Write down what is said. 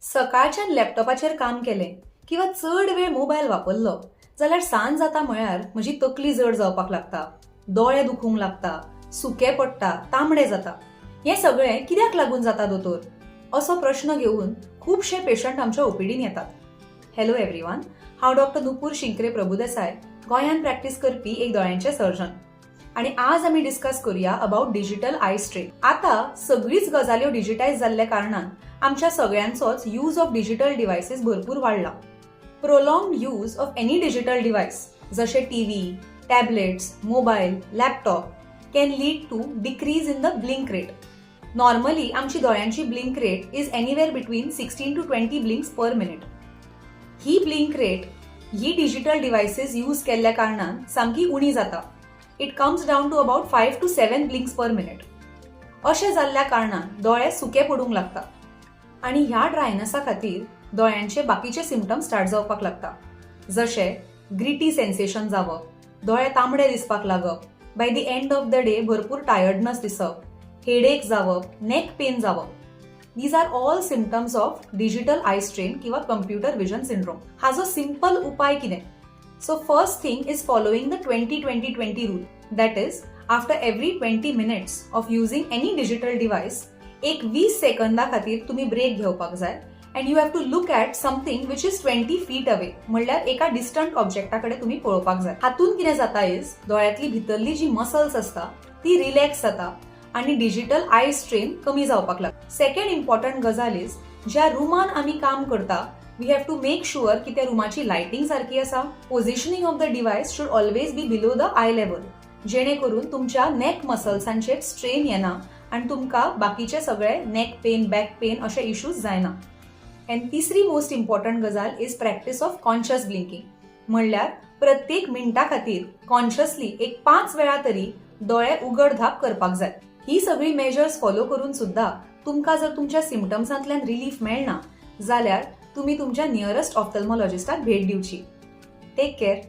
सकाळच्यान लॅपटॉपाचेर काम केलें किंवा चड वेळ मोबायल वापरलो जाल्यार सांज जाता म्हळ्यार म्हजी तकली जड जावपाक लागता, दोळे दुखूंक लागता, सुकें पडटा, तांबडें जाता. हें सगळें कित्याक लागून जाता दोतोर? असो प्रश्न घेवन खुबशे पेशंट आमच्या ओपीडीन येतात. हॅलो एव्हरीवन, हांव डॉक्टर नुपूर शिंकरे प्रभुदेसाय, गोंयांत प्रॅक्टीस करपी एक दोळ्यांचे सर्जन. आणि आज आमी डिस्कस करूया अबाउट डिजिटल आय स्ट्रेन. आता सगळीच गजाल्यो डिजिटायज जाल्ल्या कारणान आमच्या सगळ्यांचोच यूज ऑफ डिजिटल डिव्हायसेस भरपूर वाडला. Prolonged use of any digital device जशे TV, tablets, mobile, laptop can lead to decrease in the blink rate. Normally आमची दोळ्यांची blink rate is anywhere between 16 to 20 blinks per minute. ही blink rate ही digital devices use केल्ल्या कारणान सामकी उणी जाता. It comes down to about 5 to 7 blinks per minute. अशें जाल्ल्या कारणान दोळे सुके पडूंक लागता आणि ह्या ड्रायनसा खातीर दोळ्यांचे बाकीचे सिम्पटम्स स्टार्ट जावपाक लागता, जशे ग्रिटी सेन्सेशन जावप, दोळे तांबडे दिसपाक लागप, by the end of the day भरपूर टायर्डनेस दिसप, हेडेक जावप, नेक पेन जावप. These are all symptoms of digital eye strain किंवा कम्प्युटर विजन सिंड्रोम. हाजो सिंपल उपाय कितें? So first thing is following the 20-20-20 rule. That is, after every 20 minutes of using any digital device, एक 20 सेकंदा खातीर तुम्ही break घेवपाक जाय and you have to look at something which is 20 feet away. म्हणल्यार एका डिस्टंट ऑब्जेक्टाकडे तुम्ही पळोवपाक जाय. हातून कितें जाता इज दोळ्यांतली भितरली जी मसल्स असता ती रिलॅक्स जाता आणि डिजिटल आय स्ट्रेन कमी जावपाक लागता. सेकंड इम्पॉर्टंट गजाल इज ज्या रुमान आमी काम करता we have to make sure की त्या रुमाची लाइटिंग सारखी आसा. Positioning of the device should always be below the I level, जेणे करून तुमच्या नेक मसल्सांचेर स्ट्रेन येना आणि तुमकां बाकीचे सगळे नेक पेन, बॅक पेन अशे इश्यूज जायना. अँड तिसरी मोस्ट इम्पॉर्टंट गजाल is practice of conscious blinking. म्हणल्यार प्रत्येक मिनटा खातीर कॉन्शियसली एक 5 वेळा तरी दोळे उगडधाप करपाक जाय. ही सगळी मेजर्स फॉलो करून सुद्धा तुमकां जर तुमच्या सिम्पटम्सांतल्यान रिलीफ मेळना जाल्यार तुम्ही तुमच्या नियरेस्ट ऑफ्थल्मॉलॉजिस्टाक भेट दिवची. Take care.